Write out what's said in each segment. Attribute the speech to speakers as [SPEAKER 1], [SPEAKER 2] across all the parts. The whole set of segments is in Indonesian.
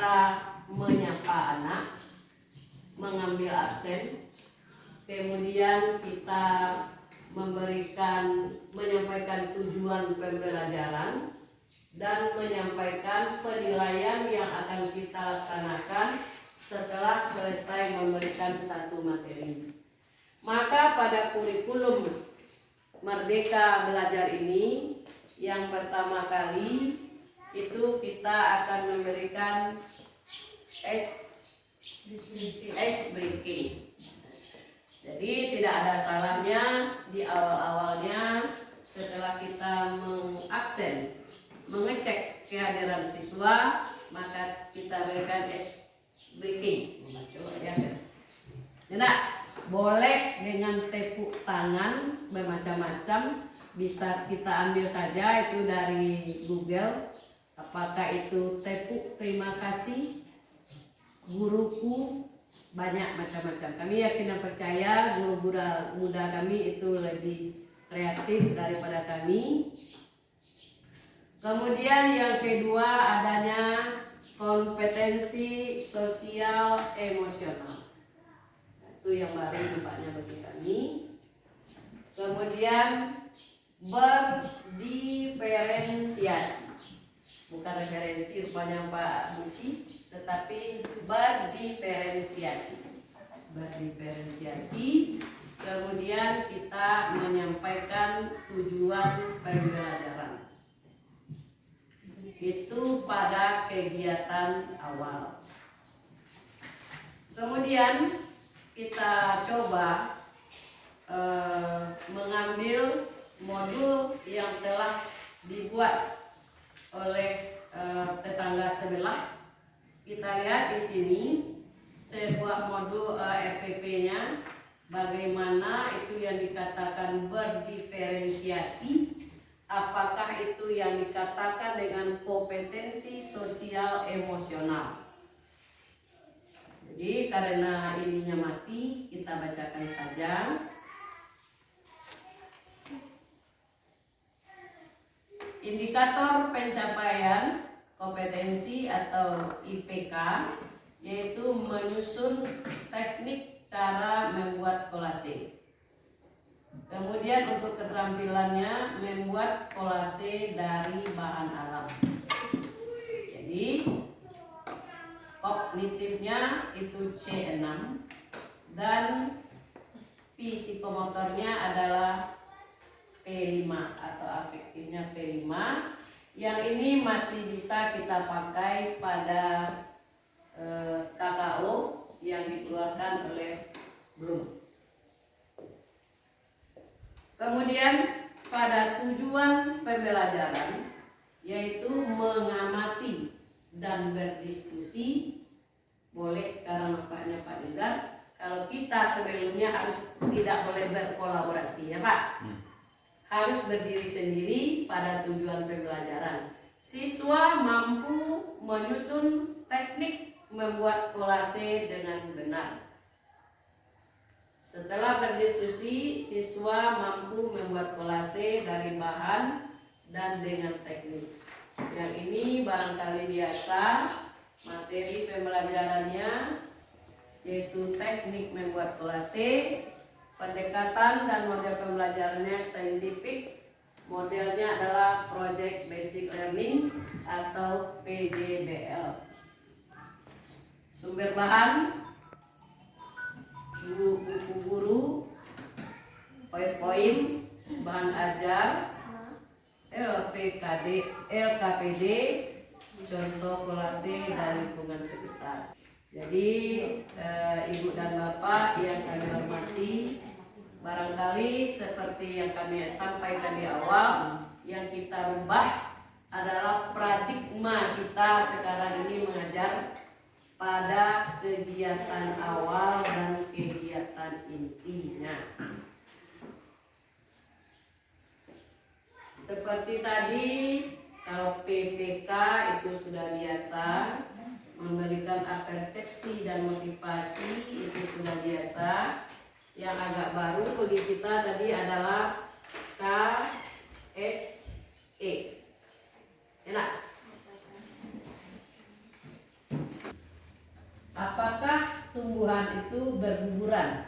[SPEAKER 1] kita menyapa anak, mengambil absen, kemudian kita menyampaikan tujuan pembelajaran dan menyampaikan penilaian yang akan kita laksanakan setelah selesai memberikan satu materi. Maka pada kurikulum Merdeka Belajar ini, yang pertama kali itu kita akan memberikan ice breaking. Jadi tidak ada salahnya di awal-awalnya setelah kita mengecek kehadiran siswa, maka kita berikan ice breaking. Nah, boleh dengan tepuk tangan bermacam-macam, bisa kita ambil saja itu dari Google. Apakah itu tepuk terima kasih, guruku, banyak macam-macam. Kami yakin dan percaya guru muda kami itu lebih kreatif daripada kami. Kemudian yang kedua adanya kompetensi sosial emosional. Itu yang baru nampaknya bagi kami. Kemudian berdiferensiasi. Bukan referensi rupanya Pak Muci, tetapi berdiferensiasi. Kemudian kita menyampaikan tujuan pembelajaran. Itu pada kegiatan awal. Kemudian kita coba mengambil modul yang telah dibuat oleh tetangga sebelah. Kita lihat di sini sebuah modul RPP-nya, bagaimana itu yang dikatakan berdiferensiasi, apakah itu yang dikatakan dengan kompetensi sosial emosional. Jadi karena ininya mati, kita bacakan saja. Indikator pencapaian kompetensi atau IPK yaitu menyusun teknik cara membuat kolase. Kemudian untuk keterampilannya membuat kolase dari bahan alam. Jadi kognitifnya itu C6 dan psikomotornya adalah P5 atau afektifnya P5. Yang ini masih bisa kita pakai pada KKO yang dikeluarkan oleh Bloom. Kemudian pada tujuan pembelajaran yaitu mengamati dan berdiskusi. Boleh sekarang nampaknya Pak Nizar, kalau kita sebelumnya harus tidak boleh berkolaborasi ya Pak. Harus berdiri sendiri pada tujuan pembelajaran. Siswa mampu menyusun teknik membuat kolase dengan benar. Setelah berdiskusi, siswa mampu membuat kolase dari bahan dan dengan teknik. Yang ini barangkali biasa, materi pembelajarannya yaitu teknik membuat kolase. Pendekatan dan model pembelajarannya saintifik. Modelnya adalah Project Basic Learning atau PJBL. Sumber bahan buku guru, PowerPoint, bahan ajar, LKPD, contoh kolase dan lingkungan sekitar. Jadi Ibu dan Bapak yang kami hormati, barangkali seperti yang kami sampaikan di awal, yang kita rubah adalah paradigma kita sekarang ini mengajar pada kegiatan awal dan kegiatan intinya. Seperti tadi, kalau PPK itu sudah biasa, memberikan persepsi dan motivasi itu sudah biasa. Yang agak baru bagi kita tadi adalah KSE. Enak? apakah tumbuhan itu berguguran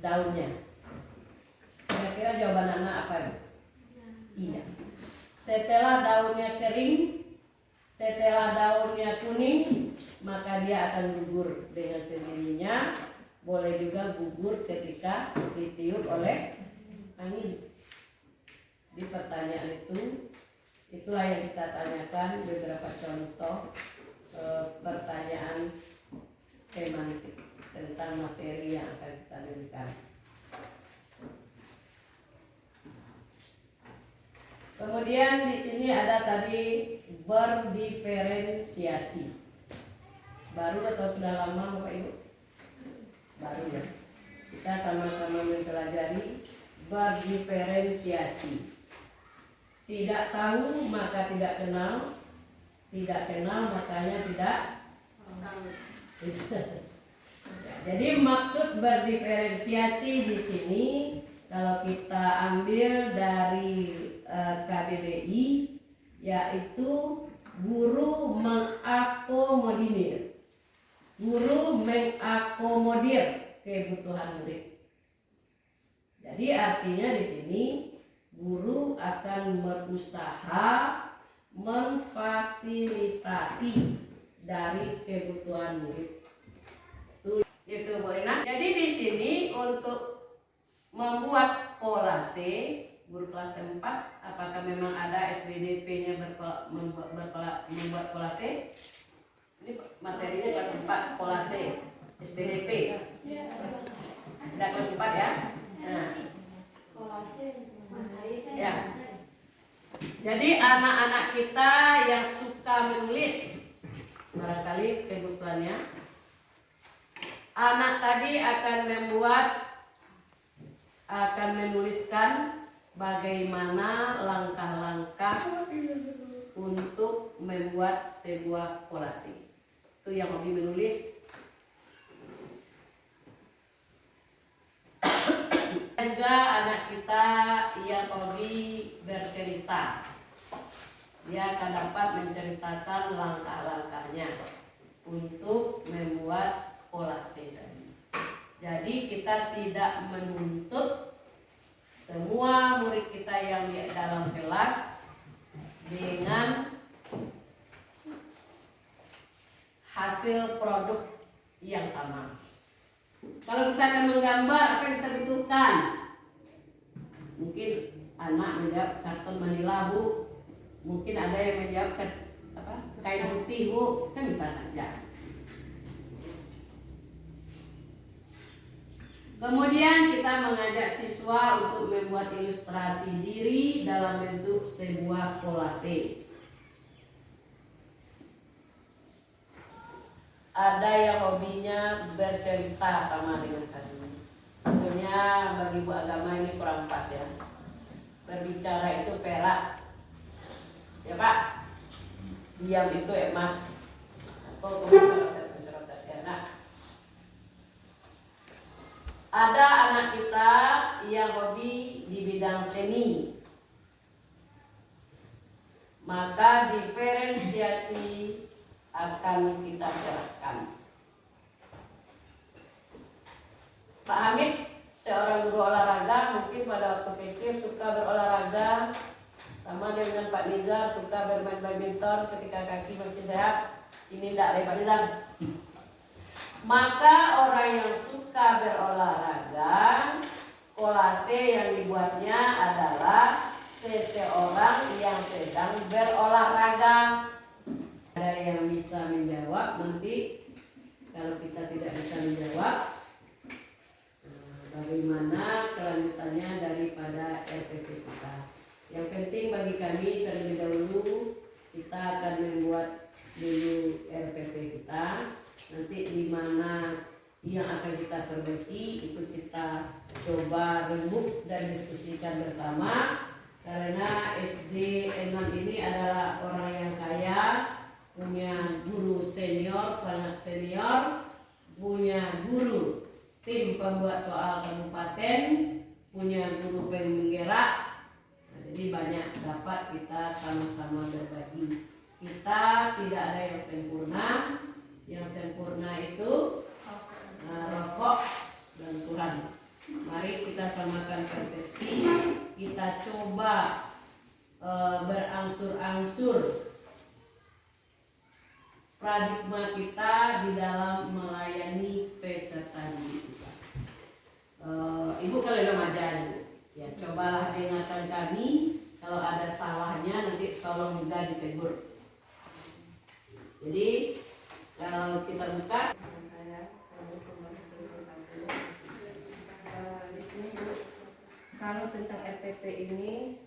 [SPEAKER 1] daunnya? Kira-kira jawaban anak apa itu? Iya. Setelah daunnya kering, setelah daunnya kuning, maka dia akan gugur dengan sendirinya. Boleh juga gugur ketika ditiup oleh angin. Di pertanyaan itu, itulah yang kita tanyakan beberapa contoh pertanyaan semantik tentang materi yang akan kita berikan. Kemudian di sini ada tadi berdiferensiasi. Baru atau sudah lama Bapak Ibu? Baru ya. Kita sama-sama mempelajari berdiferensiasi. Tidak tahu maka tidak kenal, tidak kenal makanya tidak tahu. Jadi maksud berdiferensiasi di sini kalau kita ambil dari KBBI yaitu guru mengakomodir. Guru mengakomodir kebutuhan murid. Jadi artinya di sini guru akan berusaha memfasilitasi dari kebutuhan murid. Itu Bu Rina. Jadi di sini untuk membuat kolase guru kelas 4, apakah memang ada SBDP-nya membuat kolase? Ini materinya kelas 4 kolase SBDP. Ada kelas 4 ya. Nah, ya. Jadi anak-anak kita yang suka menulis, barangkali kebutuhannya, anak tadi akan menuliskan bagaimana langkah-langkah untuk membuat sebuah kolase. Itu yang hobi menulis. Juga anak kita yang hobi bercerita, dia akan dapat menceritakan langkah-langkahnya untuk membuat kolase tadi. Jadi kita tidak menuntut semua murid kita yang di dalam kelas dengan hasil produk yang sama. Kalau kita akan menggambar apa yang kita butuhkan, mungkin anak menjawab karton manila Bu, mungkin ada yang menjawab kain putih Bu, kan bisa saja. Kemudian kita mengajak siswa untuk membuat ilustrasi diri dalam bentuk sebuah kolase. Ada yang hobinya bercerita sama dengan kami. Tentunya bagi Bu Agama ini kurang pas ya. Berbicara itu perak, ya Pak. Diam itu emas. Atau pencerotet ya. Nah, ada anak kita yang hobi di bidang seni. Maka diferensiasi akan kita serahkan. Pak Hamid, seorang guru olahraga, mungkin pada waktu kecil suka berolahraga, sama dengan Pak Nizar suka bermain badminton ketika kaki masih sehat. Ini tidak Pak Nizar. Maka orang yang suka berolahraga, kolase yang dibuatnya adalah seseorang yang sedang berolahraga. Ada yang bisa menjawab nanti. Kalau kita tidak bisa menjawab, bagaimana kelanjutannya daripada RPP kita. Yang penting bagi kami terlebih dahulu kita akan membuat dulu RPP kita. Nanti di mana yang akan kita perbaiki itu kita coba rembuk dan diskusikan bersama. Karena SD 6 ini adalah orang yang kaya, punya guru senior, sangat senior, punya guru tim pembuat soal kabupaten, punya guru penggerak. Jadi banyak dapat kita sama-sama berbagi. Kita tidak ada yang sempurna. Yang sempurna paradigma kita di dalam melayani peserta didik kita. Ibu kalau remaja ya cobalah dengarkan kami, kalau ada salahnya nanti tolong juga ditegur. Jadi kalau kita buka di sini Bu, kalau tentang RPP ini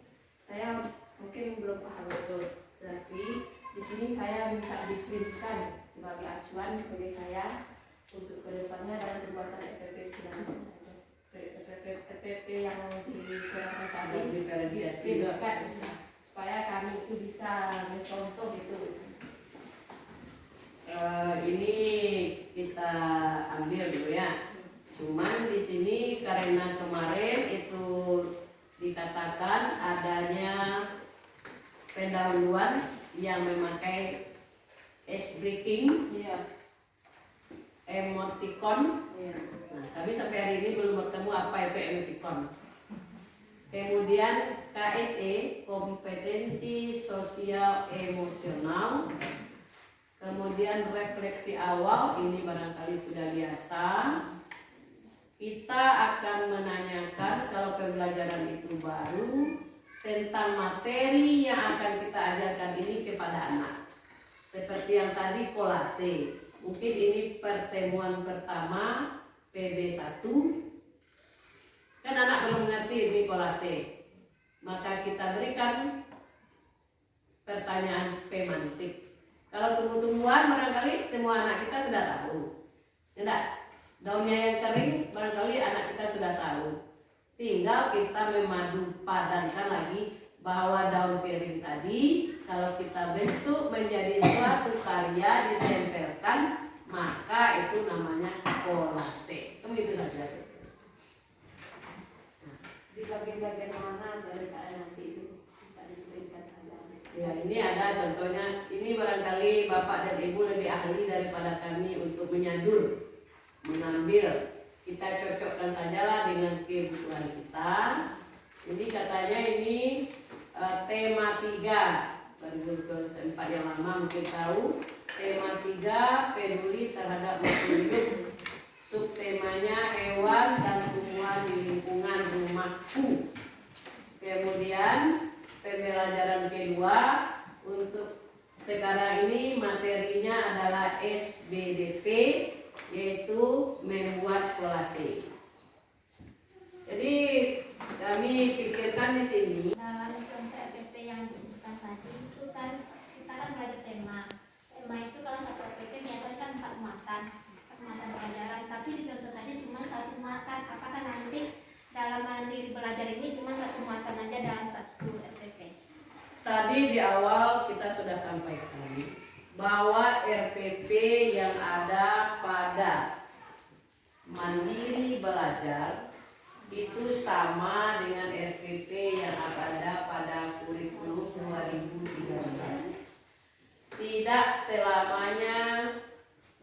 [SPEAKER 1] saya mungkin belum paham betul, tapi di sini saya minta diprintkan sebagai acuan bagi saya untuk kedepannya dalam pembuatan RPP sidang RPP yang digunakan tadi diferensiasi supaya kami itu bisa mencontoh gitu. Ini kita ambil dulu ya. Cuman di sini karena kemarin itu dikatakan adanya pendahuluan yang memakai ice breaking, emoticon. Nah, tapi sampai hari ini belum bertemu apa itu emoticon. Kemudian KSE, kompetensi sosial emosional. Kemudian refleksi awal, ini barangkali sudah biasa. Kita akan menanyakan kalau pembelajaran itu baru tentang materi yang akan kita ajarkan ini kepada anak. Seperti yang tadi kolase. Mungkin ini pertemuan pertama PB1. Kan anak belum mengerti ini kolase. Maka kita berikan pertanyaan pemantik. Kalau tumbuh-tumbuhan barangkali semua anak kita sudah tahu. Tidak? Daunnya yang kering barangkali anak kita sudah tahu. Tinggal kita memadu padankan lagi bahwa daun kering tadi kalau kita bentuk menjadi suatu karya ditempelkan, maka itu namanya kolase. Itu begitu saja. Di bagian-bagian mana dari nanti itu kita diberikan saja. Ya, ini ada contohnya. Ini barangkali Bapak dan Ibu lebih ahli daripada kami untuk menyadur, mengambil. Kita cocokkan sajalah dengan kebutuhan kita. Jadi katanya ini tema 3 baru sempat yang lama mungkin tahu. Tema 3 peduli terhadap makhluk hidup. Subtemanya hewan dan tumbuhan di lingkungan rumahku. Kemudian pembelajaran kedua untuk sekarang ini materinya adalah SBDP, yaitu membuat kolase. Jadi kami pikirkan di sini.
[SPEAKER 2] Dalam contoh RPP yang disebutkan tadi itu kan kita kan belajar tema. Tema itu kalau satu RPP biasanya kan 4 muatan pelajaran. Tapi di contoh tadi cuma 1 muatan. Apakah nanti dalam mandiri belajar ini cuma 1 muatan aja dalam 1 RPP? Tadi
[SPEAKER 1] di awal kita sudah sampaikan bahwa RPP yang ada pada mandiri belajar itu sama dengan RPP yang ada pada kurikulum 2013. Tidak selamanya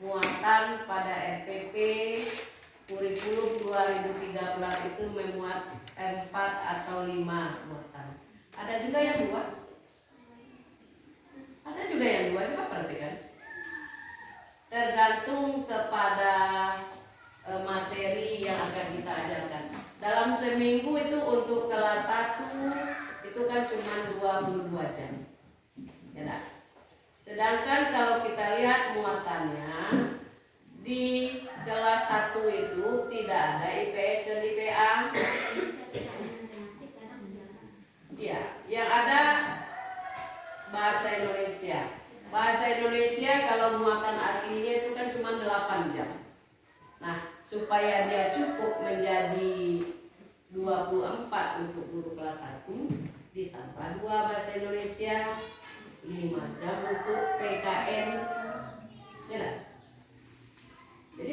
[SPEAKER 1] muatan pada RPP kurikulum 2013 itu memuat 4 atau 5 muatan. Ada juga yang 2. Ada juga yang 2, coba perhatikan. Tergantung kepada materi yang akan kita ajarkan. Dalam seminggu itu untuk kelas 1 itu kan cuma 22 jam. Ya tak? Sedangkan kalau kita lihat muatannya di kelas 1 itu tidak ada IPS dan IPA. Ya, yang ada bahasa Indonesia. Bahasa Indonesia kalau muatan aslinya itu kan cuma 8 jam. Nah, supaya dia cukup menjadi 24 untuk guru kelas 1, ditambah 2 bahasa Indonesia, 5 jam untuk PKN. Ya, jadi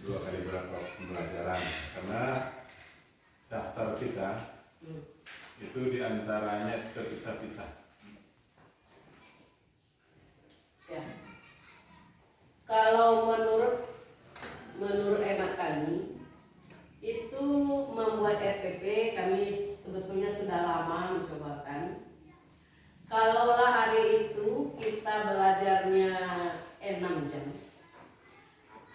[SPEAKER 3] dua kali berapa pembelajaran, karena daftar kita itu diantaranya terpisah-pisah.
[SPEAKER 1] Ya. Kalau menurut hemat kami itu membuat RPP, kami sebetulnya sudah lama mencobakan. Kalaulah hari itu kita belajar belajarnya 6 jam.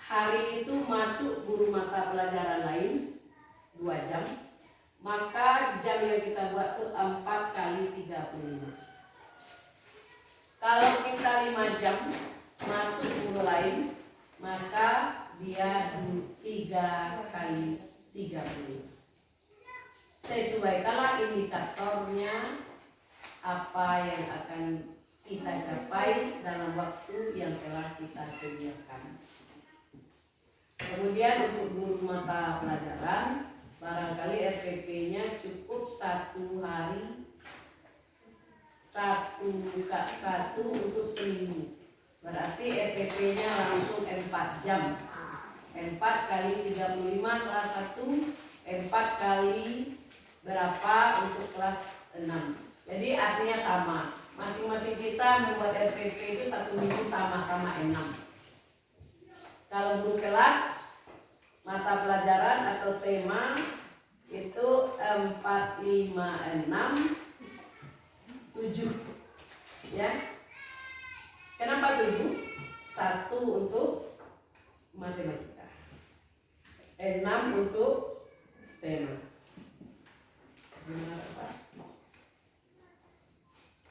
[SPEAKER 1] Hari itu masuk guru mata pelajaran lain 2 jam. Maka jam yang kita buat tuh 4 kali 35. Kalau kita 5 jam masuk guru lain, maka dia 3 kali 30. Sesuaikanlah indikatornya apa yang akan kita capai dalam waktu yang telah kita sediakan. Kemudian untuk guru mata pelajaran, barangkali RPP-nya cukup 1 hari, 1 untuk seminggu. Berarti RPP-nya langsung 4 jam. 4 kali 35 kelas 1, 4 kali berapa untuk kelas 6. Jadi artinya sama. Masing-masing kita membuat RPP itu 1 minggu sama-sama 6. Kalau guru kelas, mata pelajaran atau tema itu 4, 5, 6, 7. Ya. Kenapa 7? 1 untuk matematika, 6 untuk tema. Gimana Pak?